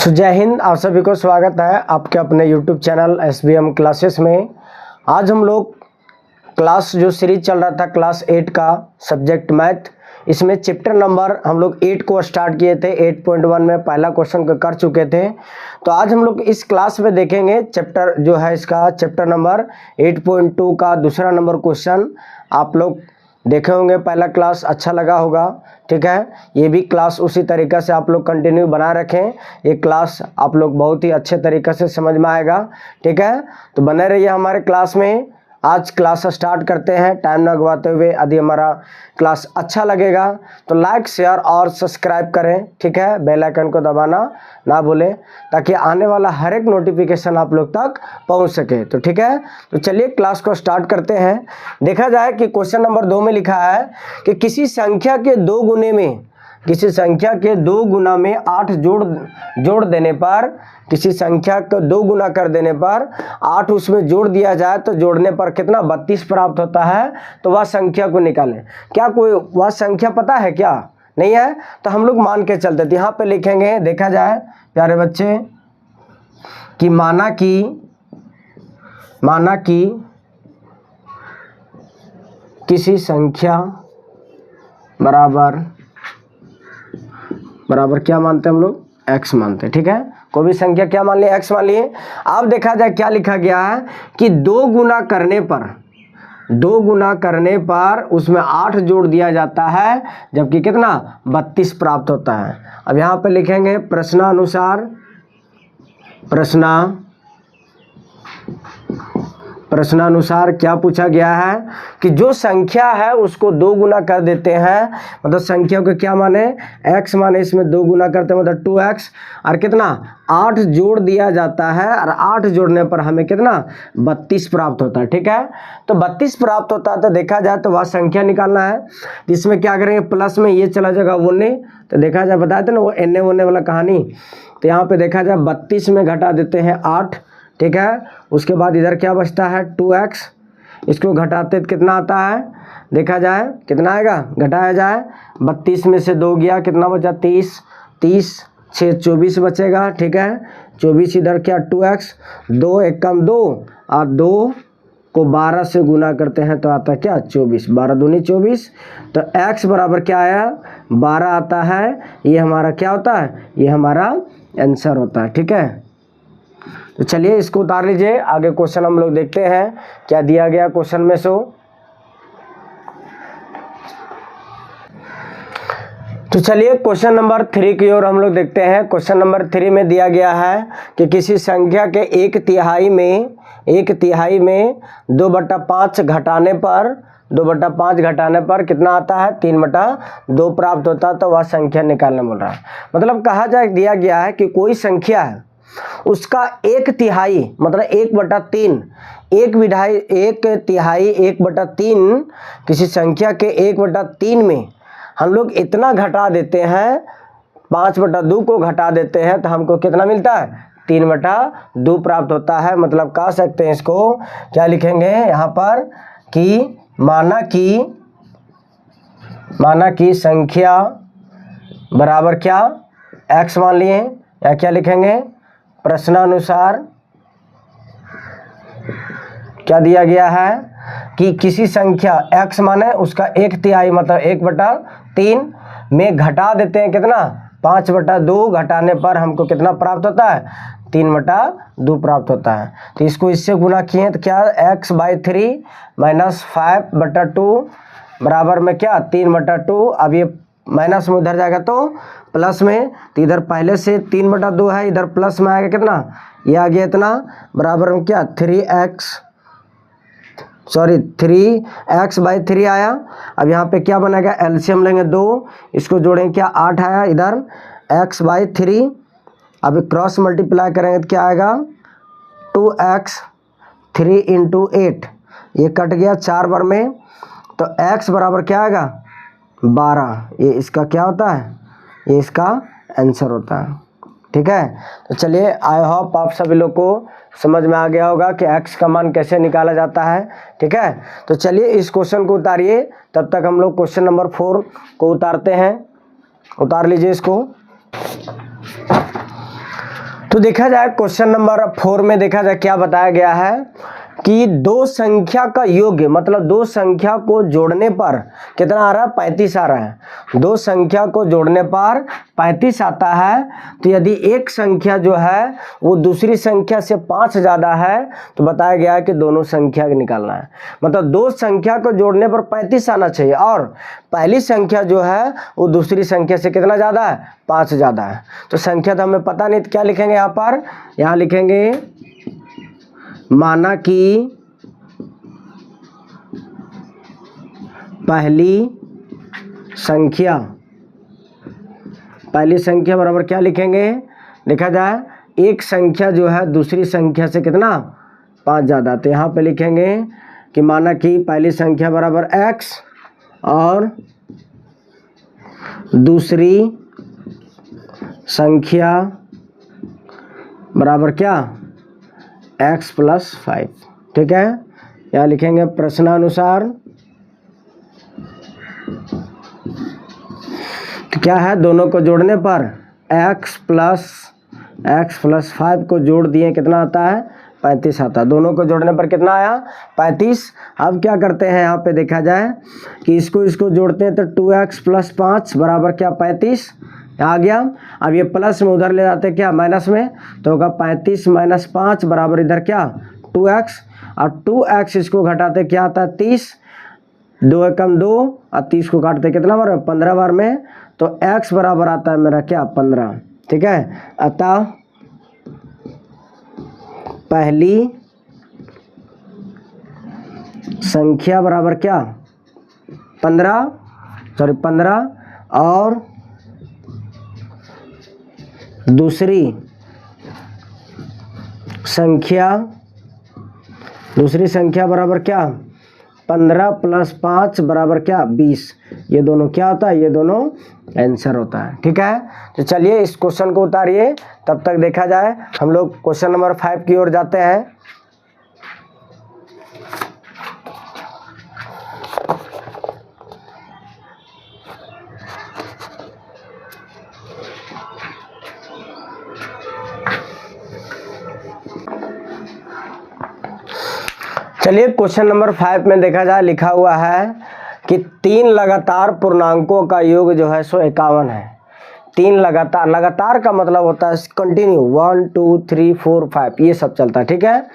तो जय हिंद, आप सभी को स्वागत है आपके अपने YouTube चैनल SBM क्लासेस में। आज हम लोग क्लास जो सीरीज चल रहा था क्लास 8 का सब्जेक्ट मैथ, इसमें चैप्टर नंबर हम लोग 8 को स्टार्ट किए थे। 8.1 में पहला क्वेश्चन कर चुके थे। तो आज हम लोग इस क्लास में देखेंगे चैप्टर जो है इसका चैप्टर नंबर 8.2 का दूसरा नंबर क्वेश्चन। आप लोग देखे होंगे, पहला क्लास अच्छा लगा होगा, ठीक है। ये भी क्लास उसी तरीक़े से आप लोग कंटिन्यू बना रखें। ये क्लास आप लोग बहुत ही अच्छे तरीक़े से समझ में आएगा, ठीक है। तो बने रहिए हमारे क्लास में। आज क्लास स्टार्ट करते हैं टाइम ना गवाते हुए। यदि हमारा क्लास अच्छा लगेगा तो लाइक शेयर और सब्सक्राइब करें, ठीक है। बेल आइकन को दबाना ना भूलें ताकि आने वाला हर एक नोटिफिकेशन आप लोग तक पहुंच सके। तो ठीक है, तो चलिए क्लास को स्टार्ट करते हैं। देखा जाए कि क्वेश्चन नंबर 2 में लिखा है कि किसी संख्या के 2 गुने में 8 जोड़ देने पर, किसी संख्या को 2 गुना कर देने पर 8 उसमें जोड़ दिया जाए तो जोड़ने पर कितना 32 प्राप्त होता है। तो वह संख्या को निकालें। क्या कोई वह संख्या पता है क्या? नहीं है तो हम लोग मान के चलते थे। यहाँ पे लिखेंगे, देखा जाए प्यारे बच्चे कि माना कि किसी संख्या बराबर क्या मानते हैं हम लोग? x मानते हैं, ठीक है। कोई भी संख्या क्या मान लिए? x मान लिए। अब देखा जाए क्या लिखा गया है कि 2 गुना करने पर उसमें 8 जोड़ दिया जाता है, जबकि कितना 32 प्राप्त होता है। अब यहाँ पे लिखेंगे प्रश्नानुसार क्या पूछा गया है कि जो संख्या है उसको 2 गुना कर देते हैं, मतलब संख्या को क्या माने? x माने। इसमें 2 गुना करते हैं मतलब 2x, और कितना 8 जोड़ दिया जाता है, और 8 जोड़ने पर हमें कितना 32 प्राप्त होता है, ठीक है। तो 32 प्राप्त होता है। तो देखा जाए तो वह संख्या निकालना है। इसमें क्या करेंगे, प्लस में ये चला जाएगा वोने। तो देखा जाए, बताए थे ना वो एने वोने वाला कहानी। तो यहाँ पे देखा जाए 32 में घटा देते हैं 8, ठीक है। उसके बाद इधर क्या बचता है 2x, इसको घटाते तो कितना आता है? देखा जाए कितना आएगा, घटाया जाए 32 में से 2 गया, कितना बचा 30 6 24 बचेगा, ठीक है। 24 इधर क्या 2x, 2 1 कम 2, और 2 को 12 से गुना करते हैं तो आता है क्या 24, 12 दूनी 24। तो x बराबर क्या आया 12 आता है। ये हमारा क्या होता है? ये हमारा आंसर होता है, ठीक है। तो चलिए इसको उतार लीजिए। आगे क्वेश्चन हम लोग देखते हैं क्या दिया गया क्वेश्चन में। तो चलिए क्वेश्चन नंबर 3 की ओर हम लोग देखते हैं। क्वेश्चन नंबर 3 में दिया गया है कि किसी संख्या के 1/3 में 2/5 घटाने पर कितना आता है? 3/2 प्राप्त होता है। तो वह संख्या निकालने बोल रहा है। मतलब कहा जाए, दिया गया है कि कोई संख्या है उसका 1/3 मतलब 1/3 किसी संख्या के 1/3 में हम लोग इतना घटा देते हैं, 5/2 को घटा देते हैं, तो हमको कितना मिलता है? 3/2 प्राप्त होता है। मतलब कह सकते हैं इसको क्या लिखेंगे यहाँ पर कि माना कि संख्या बराबर क्या x मान लिए, या क्या लिखेंगे प्रश्नानुसार क्या दिया गया है कि किसी संख्या x माने उसका 1/3 मतलब 1/3 में घटा देते हैं कितना 5/2, घटाने पर हमको कितना प्राप्त होता है? 3/2 प्राप्त होता है। तो इसको इससे गुना किए तो क्या x/3 माइनस 5/2 बराबर में क्या 3/2। अब ये माइनस में उधर जाएगा तो प्लस में, तो इधर पहले से 3/2 है, इधर प्लस में आएगा कितना, ये आ गया इतना, बराबर में क्या 3x/3 आया। अब यहाँ पे क्या बनेगा, एलसीएम लेंगे 2, इसको जोड़ेंगे क्या 8 आया, इधर x/3। अब क्रॉस मल्टीप्लाई करेंगे तो क्या आएगा 2x 3 × 8, ये कट गया 4 बार में। तो x बराबर क्या आएगा 12। ये इसका क्या होता है? ये इसका आंसर होता है, ठीक है। तो चलिए आई होप आप सभी लोग को समझ में आ गया होगा कि x का मान कैसे निकाला जाता है, ठीक है। तो चलिए इस क्वेश्चन को उतारिए, तब तक हम लोग क्वेश्चन नंबर 4 को उतारते हैं। उतार लीजिए इसको। तो देखा जाए क्वेश्चन नंबर 4 में देखा जाए क्या बताया गया है कि दो संख्या का योग, मतलब दो संख्या को जोड़ने पर कितना आ रहा है, 35 आ रहा है। दो संख्या को जोड़ने पर 35 आता है। तो यदि एक संख्या जो है वो दूसरी संख्या से 5 ज़्यादा है तो बताया गया है कि दोनों संख्या निकालना है। मतलब दो संख्या को जोड़ने पर 35 आना चाहिए और पहली संख्या जो है वो दूसरी संख्या से कितना ज़्यादा है, 5 ज़्यादा है। तो संख्या तो हमें पता नहीं, तो क्या लिखेंगे यहाँ पर, यहाँ लिखेंगे माना कि पहली संख्या बराबर क्या लिखेंगे, देखा जाए एक संख्या जो है दूसरी संख्या से कितना, 5 ज़्यादा। तो यहाँ पे लिखेंगे कि माना कि पहली संख्या बराबर x और दूसरी संख्या बराबर क्या, x + 5। ठीक है, यहाँ लिखेंगे प्रश्नानुसार तो क्या है, दोनों को जोड़ने पर x + 5 को जोड़ दिए कितना आता है, 35 आता है। दोनों को जोड़ने पर कितना आया, 35। अब क्या करते हैं, यहाँ पे देखा जाए कि इसको जोड़ते हैं तो 2x + 5 बराबर क्या, 35 आ गया। अब ये प्लस में उधर ले जाते क्या, माइनस में, तो होगा 35 - 5 बराबर इधर क्या, 2x। और 2x इसको घटाते क्या आता है, 30, 2 एकम 2 और 30 को काटते कितना बार, 15 बार में, तो x बराबर आता है मेरा क्या, 15। ठीक है, अतः पहली संख्या बराबर क्या, 15 और दूसरी संख्या बराबर क्या, 15 + 5 बराबर क्या, 20। ये दोनों क्या होता है, ये दोनों आंसर होता है। ठीक है, तो चलिए इस क्वेश्चन को उतारिए, तब तक देखा जाए हम लोग क्वेश्चन नंबर 5 की ओर जाते हैं। चलिए क्वेश्चन नंबर 5 में देखा जाए लिखा हुआ है कि 3 लगातार पूर्णांकों का योग जो है सो 51 है। 3 लगातार का मतलब होता है कंटिन्यू, 1 2 3 4 5 ये सब चलता है। ठीक है,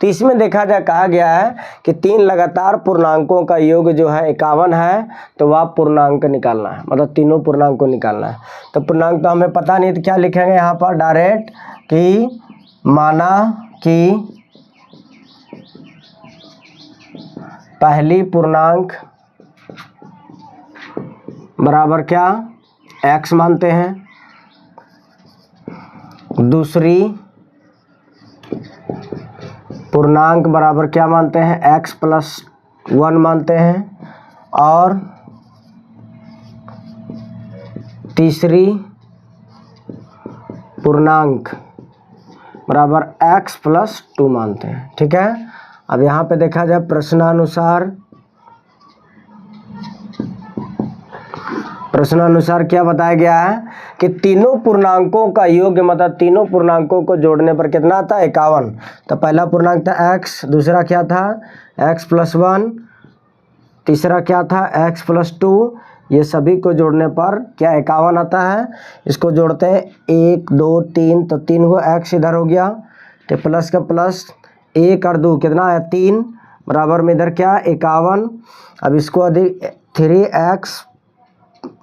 तो इसमें देखा जाए कहा गया है कि 3 लगातार पूर्णांकों का योग जो है 51 है, तो वह पूर्णांक निकालना है, मतलब तीनों पूर्णांक को निकालना है। तो पूर्णांक तो हमें पता नहीं, तो क्या लिखेंगे यहाँ पर डायरेक्ट कि माना कि पहली पूर्णांक बराबर क्या, x मानते हैं, दूसरी पूर्णांक बराबर क्या मानते हैं, x + 1 मानते हैं, और तीसरी पूर्णांक बराबर x + 2 मानते हैं। ठीक है, अब यहाँ पे देखा जाए प्रश्नानुसार क्या बताया गया है कि तीनों पूर्णांकों का योग, मतलब तीनों पूर्णांकों को जोड़ने पर कितना आता है, 51। तो पहला पूर्णांक था x, दूसरा क्या था x + 1, तीसरा क्या था x + 2। ये सभी को जोड़ने पर क्या 51 आता है। इसको जोड़ते हैं 1 2 3, तो 3 को x इधर हो गया, तो प्लस का प्लस, 1 और 2 कितना है, 3 बराबर में इधर क्या 51। अब इसको अधिक 3x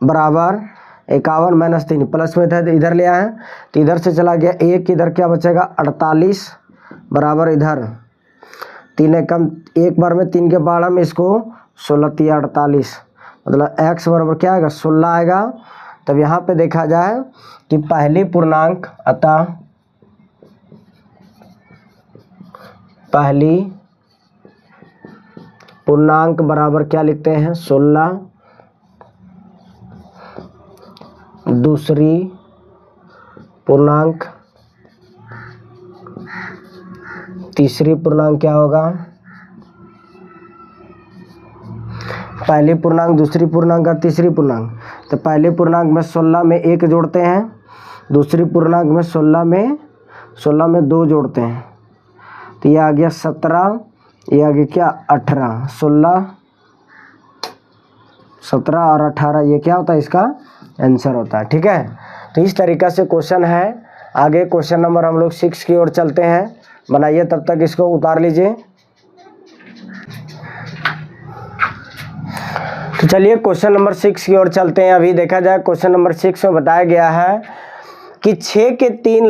बराबर 51 - 3 प्लस में था, इधर ले आए तो इधर से चला गया 1, इधर क्या बचेगा 48 बराबर इधर 3 एकम 1 बार में 3 के बारह में इसको 16 3 48, मतलब x बराबर क्या आएगा 16 आएगा। तब यहाँ पे देखा जाए कि पहली पूर्णांक, अतः पहली पूर्णांक बराबर क्या लिखते हैं 16, दूसरी पूर्णांक, तीसरी पूर्णांक क्या होगा, पहली पूर्णांक, दूसरी पूर्णांक और तीसरी पूर्णांक। तो पहले पूर्णांक में 16 में 1 जोड़ते हैं, दूसरी पूर्णांक में 16 में 16 में 2 जोड़ते हैं तो ये आ गया 17, ये आ गया क्या 18, 16, 17 और 18 ये क्या होता है, इसका आंसर होता है। ठीक है, तो इस तरीक़ा से क्वेश्चन है। आगे क्वेश्चन नंबर हम लोग 6 की ओर चलते हैं। बनाइए, तब तक इसको उतार लीजिए। तो चलिए क्वेश्चन नंबर 6 की ओर चलते हैं। अभी देखा जाए क्वेश्चन नंबर 6 में बताया गया है कि 6 के 3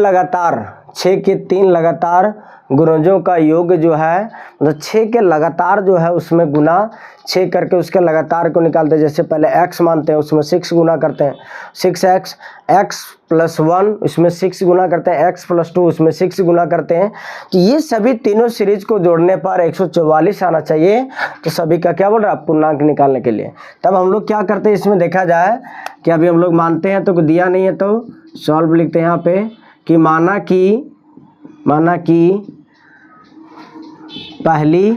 लगातार गुणजों का योग जो है, मतलब 6 के लगातार जो है उसमें गुना 6 करके उसके लगातार को निकालते हैं। जैसे पहले x मानते हैं, उसमें 6 गुना करते हैं, 6x, x + 1 इसमें 6 गुना करते हैं, x + 2 उसमें 6 गुना करते हैं। तो ये सभी तीनों सीरीज को जोड़ने पर 144 आना चाहिए। तो सभी का क्या बोल रहा है, पूर्णांक निकालने के लिए। तब हम लोग क्या करते हैं, इसमें देखा जाए कि अभी हम लोग मानते हैं तो दिया नहीं है तो सॉल्व लिखते हैं यहाँ पे कि माना कि पहली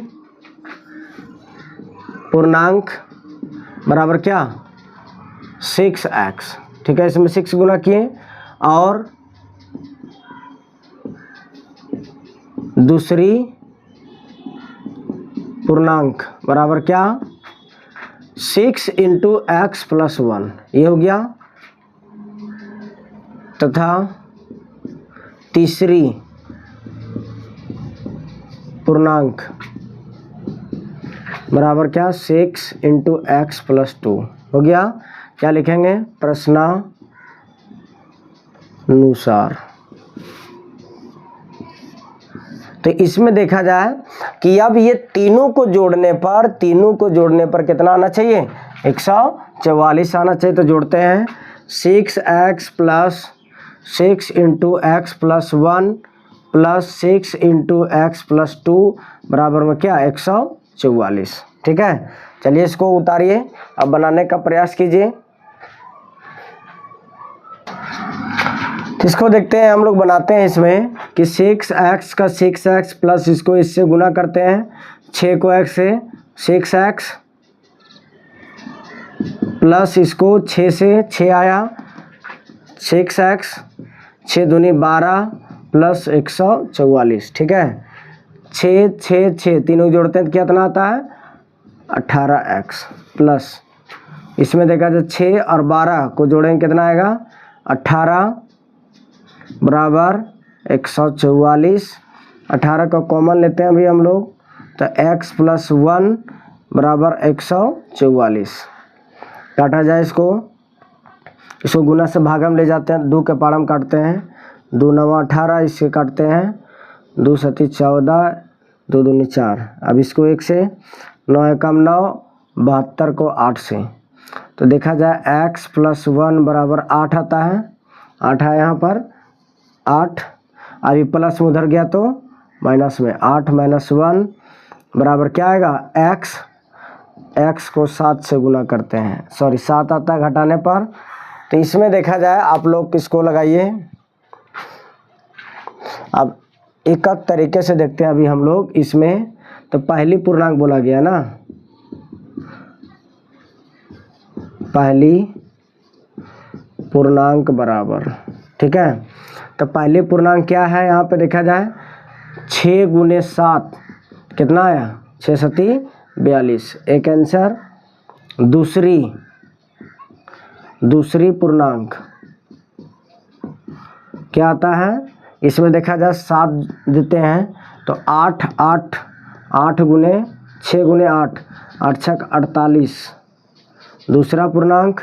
पूर्णांक बराबर क्या 6x। ठीक है, इसमें 6 गुना किए और दूसरी पूर्णांक बराबर क्या 6 × x + 1 ये हो गया, तथा तीसरी पूर्णांक बराबर क्या 6 × x + 2 हो गया। क्या लिखेंगे, प्रश्नानुसार। तो इसमें देखा जाए कि अब ये तीनों को जोड़ने पर कितना आना चाहिए, 144 आना चाहिए। तो जोड़ते हैं 6x + 6 × x + 1 + 6 × x + 2 बराबर में क्या 144। ठीक है, चलिए इसको उतारिए, अब बनाने का प्रयास कीजिए। इसको देखते हैं, हम लोग बनाते हैं इसमें कि 6x का 6x प्लस इसको इससे गुना करते हैं, 6 को x से 6x प्लस इसको 6 से 6 आया 6x, 6 दूनी 12 प्लस 144। ठीक है, 6 6 6 तीनों जोड़ते हैं तो कितना आता है 18x प्लस इसमें देखा जाए 6 और 12 को जोड़ेंगे कितना आएगा 18 बराबर 144। 18 का कॉमन लेते हैं अभी हम लोग, तो x + 1 बराबर 144। काटा जाए इसको गुना से भागम ले जाते हैं, 2 के पाड़म काटते हैं, 2 9 18 इससे काटते हैं, 2 7 14 2 दूनी 4। अब इसको 1 से 9 एकम 9 72 को 8 से, तो देखा जाए x + 1 बराबर 8 आता है, 8 है यहाँ पर 8। अभी प्लस में उधर गया तो माइनस में 8 - 1 बराबर क्या आएगा x को 7 से गुना करते हैं, 7 आता है घटाने पर। तो इसमें देखा जाए आप लोग किसको लगाइए, अब एक तरीके से देखते हैं अभी हम लोग इसमें। तो पहली पूर्णांक बोला गया ना, पहली पूर्णांक बराबर, ठीक है। तो पहली पूर्णांक क्या है यहाँ पे देखा जाए 6 × 7 कितना आया 6 × 7 42, एक आंसर। दूसरी पूर्णांक क्या आता है, इसमें देखा जाए 7 देते हैं तो 8 × 6 × 8 8 6 48। दूसरा पूर्णांक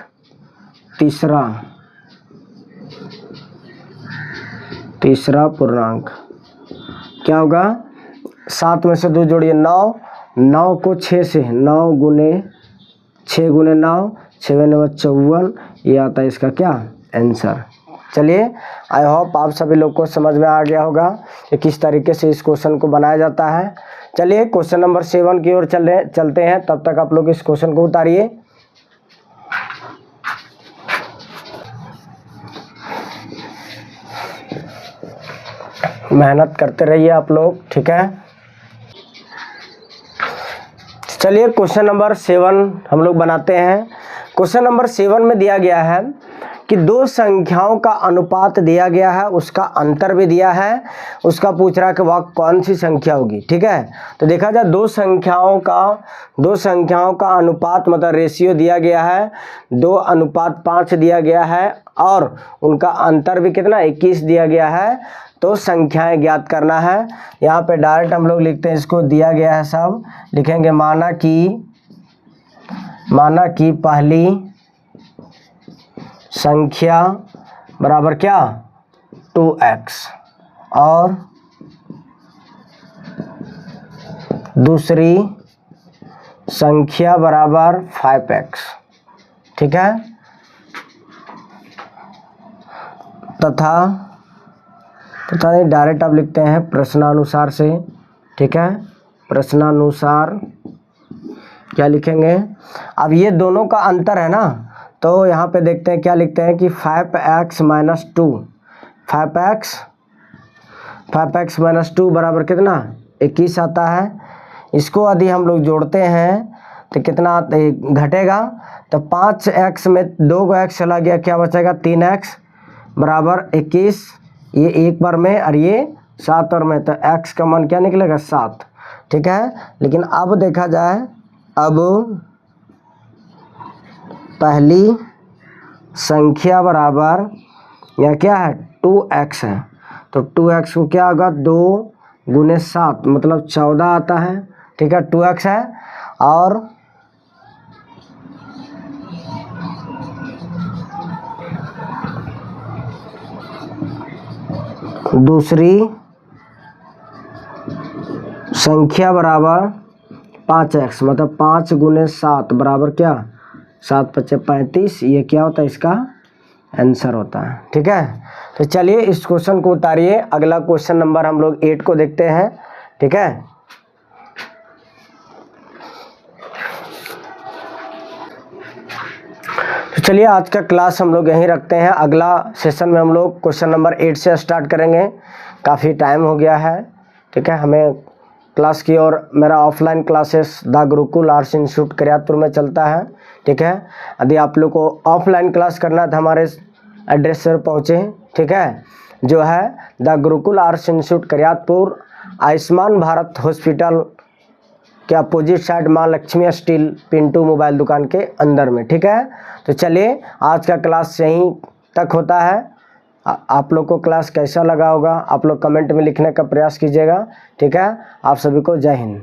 तीसरा पूर्णांक क्या होगा, 7 में से 2 जोड़िए 9, 9 को 6 से 9 × 6 × 9 6 × 9 54, ये आता है इसका क्या आंसर। चलिए आई होप आप सभी लोग को समझ में आ गया होगा कि किस तरीके से इस क्वेश्चन को बनाया जाता है। चलिए क्वेश्चन नंबर 7 की ओर चलते हैं, तब तक आप लोग इस क्वेश्चन को उतारिए। मेहनत करते रहिए आप लोग, ठीक है। चलिए क्वेश्चन नंबर 7 हम लोग बनाते हैं। क्वेश्चन नंबर 7 में दिया गया है कि दो संख्याओं का अनुपात दिया गया है, उसका अंतर भी दिया है, उसका पूछ रहा है कि वह कौन सी संख्या होगी। ठीक है, तो देखा जाए दो संख्याओं का अनुपात मतलब रेशियो दिया गया है, 2:5 दिया गया है और उनका अंतर भी कितना 21 दिया गया है। तो संख्याएं ज्ञात करना है। यहाँ पे डायरेक्ट हम लोग लिखते हैं, इसको दिया गया है सब लिखेंगे, माना कि पहली संख्या बराबर क्या 2x और दूसरी संख्या बराबर 5x। ठीक है, तथा डायरेक्ट आप लिखते हैं प्रश्नानुसार से। ठीक है, प्रश्नानुसार क्या लिखेंगे, अब ये दोनों का अंतर है ना, तो यहाँ पे देखते हैं क्या लिखते हैं कि 5x माइनस 2, 5x माइनस 2 बराबर कितना 21 आता है। इसको यदि हम लोग जोड़ते हैं तो कितना घटेगा, तो 5x में 2 को x चला गया, क्या बचेगा 3x बराबर 21, ये एक बार में और ये 7 और में, तो x का मान क्या निकलेगा 7। ठीक है, लेकिन अब देखा जाए, अब पहली संख्या बराबर या क्या है 2x है, तो 2x को क्या होगा 2 गुने 7 मतलब 14 आता है। ठीक है, 2x है और दूसरी संख्या बराबर 5x मतलब 5 गुने 7 बराबर क्या 7×5 = 35, ये क्या होता है इसका आंसर होता है। ठीक है, तो चलिए इस क्वेश्चन को उतारिए, अगला क्वेश्चन नंबर हम लोग 8 को देखते हैं। ठीक है, तो चलिए आज का क्लास हम लोग यहीं रखते हैं, अगला सेशन में हम लोग क्वेश्चन नंबर 8 से स्टार्ट करेंगे। काफ़ी टाइम हो गया है। ठीक है, हमें क्लास की और मेरा offline classes the Gurukul arts institute Kariyatpur में चलता है। ठीक है, यदि आप लोग को ऑफलाइन क्लास करना है तो हमारे एड्रेस पर पहुँचें। ठीक है, जो है the Gurukul arts institute Kariyatpur, Ayushman Bharat hospital के अपोजिट साइड माँ लक्ष्मी स्टील पिंटू मोबाइल दुकान के अंदर में। ठीक है, तो चलिए आज का क्लास यहीं तक होता है। आप लोग को क्लास कैसा लगा होगा आप लोग कमेंट में लिखने का प्रयास कीजिएगा। ठीक है, आप सभी को जय हिंद।